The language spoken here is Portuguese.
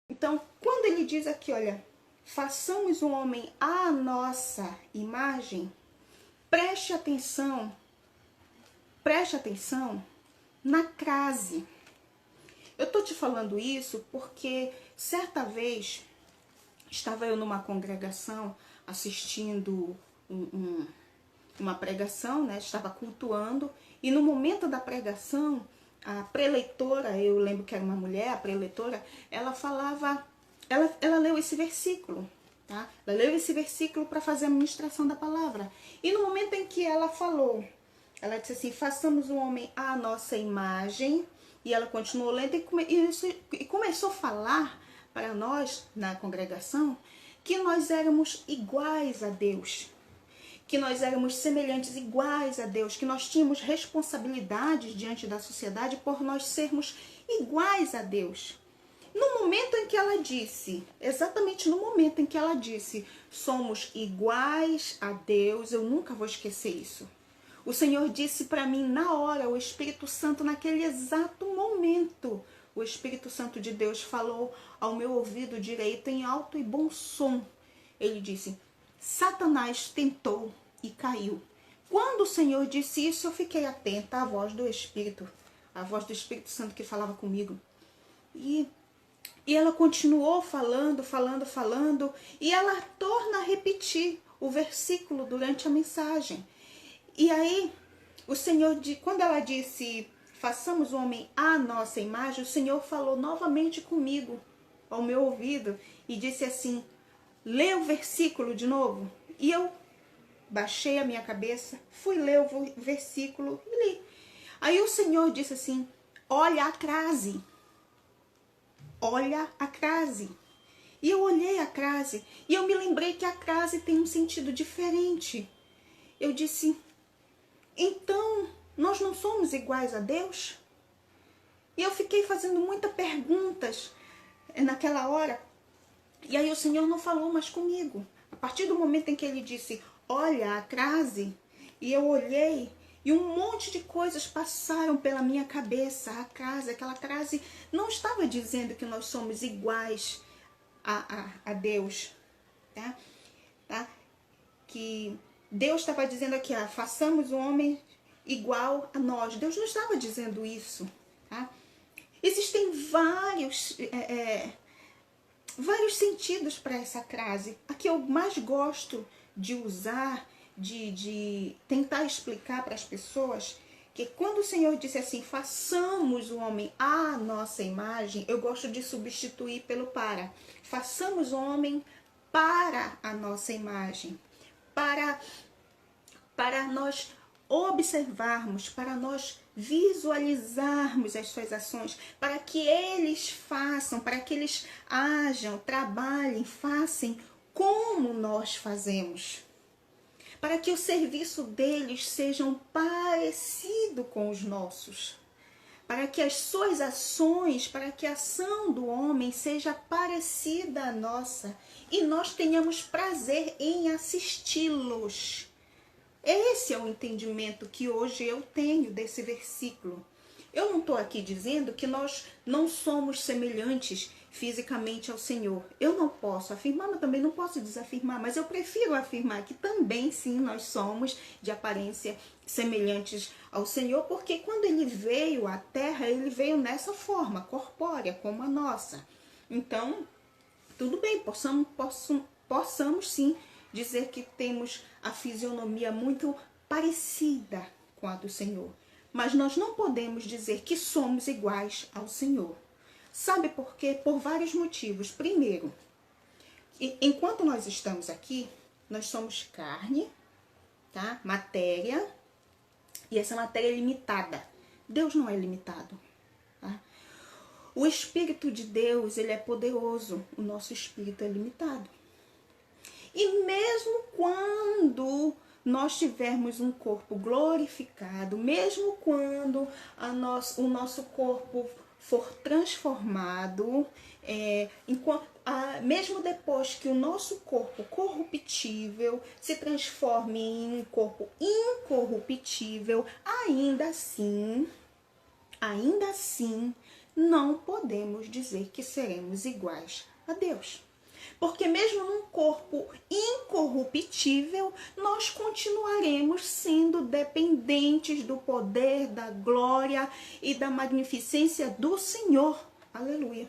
Então, quando ele diz aqui, olha, façamos o homem à nossa imagem, preste atenção na crase. Eu tô te falando isso porque certa vez estava eu numa congregação assistindo uma pregação, né? Estava cultuando, e no momento da pregação, a preleitora, eu lembro que era uma mulher, a preleitora, ela falava, ela leu esse versículo, tá? Ela leu esse versículo para fazer a ministração da palavra. E no momento em que ela falou, ela disse assim, façamos o homem à nossa imagem, e ela continuou lendo e começou a falar para nós, na congregação, que nós éramos iguais a Deus, que nós éramos semelhantes, iguais a Deus, que nós tínhamos responsabilidades diante da sociedade por nós sermos iguais a Deus. No momento em que ela disse, exatamente no momento em que ela disse, somos iguais a Deus, eu nunca vou esquecer isso. O Senhor disse para mim na hora, o Espírito Santo, naquele exato momento, o Espírito Santo de Deus falou ao meu ouvido direito em alto e bom som. Ele disse, Satanás tentou e caiu. Quando o Senhor disse isso, eu fiquei atenta à voz do Espírito, a voz do Espírito Santo que falava comigo. E ela continuou falando, e ela torna a repetir o versículo durante a mensagem. E aí, o Senhor, quando ela disse, façamos o homem à nossa imagem, o Senhor falou novamente comigo, ao meu ouvido, e disse assim, lê o versículo de novo. E eu baixei a minha cabeça, fui ler o versículo e li. Aí o Senhor disse assim, olha a crase. Olha a crase. E eu olhei a crase e eu me lembrei que a crase tem um sentido diferente. Eu disse, então nós não somos iguais a Deus? E eu fiquei fazendo muitas perguntas naquela hora. E aí o Senhor não falou mais comigo. A partir do momento em que ele disse, olha a crase, e eu olhei, e um monte de coisas passaram pela minha cabeça. Aquela crase não estava dizendo que nós somos iguais a Deus, tá? Que Deus estava dizendo aqui, façamos o homem igual a nós. Deus não estava dizendo isso, tá? Existem vários sentidos para essa crase. A que eu mais gosto de usar, de tentar explicar para as pessoas, que quando o Senhor disse assim, façamos o homem à nossa imagem, eu gosto de substituir pelo para. Façamos o homem para a nossa imagem. Para nós observarmos, para nós visualizarmos as suas ações, para que eles façam, para que eles ajam, trabalhem, façam como nós fazemos. Para que o serviço deles sejam parecido com os nossos. Para que as suas ações, para que a ação do homem seja parecida à nossa e nós tenhamos prazer em assisti-los. Esse é o entendimento que hoje eu tenho desse versículo. Eu não estou aqui dizendo que nós não somos semelhantes fisicamente ao Senhor. Eu não posso afirmar, mas também não posso desafirmar. Mas eu prefiro afirmar que também, sim, nós somos de aparência semelhantes ao Senhor. Porque quando Ele veio à Terra, Ele veio nessa forma, corpórea, como a nossa. Então, tudo bem, possamos sim dizer que temos a fisionomia muito parecida com a do Senhor. Mas nós não podemos dizer que somos iguais ao Senhor. Sabe por quê? Por vários motivos. Primeiro, enquanto nós estamos aqui, nós somos carne, tá? Matéria, e essa matéria é limitada. Deus não é limitado, tá? O Espírito de Deus, ele é poderoso. O nosso espírito é limitado. E mesmo quando nós tivermos um corpo glorificado, mesmo quando o nosso corpo for transformado, mesmo depois que o nosso corpo corruptível se transforme em um corpo incorruptível, ainda assim, não podemos dizer que seremos iguais a Deus. Porque mesmo num corpo incorruptível, nós continuaremos sendo dependentes do poder, da glória e da magnificência do Senhor. Aleluia.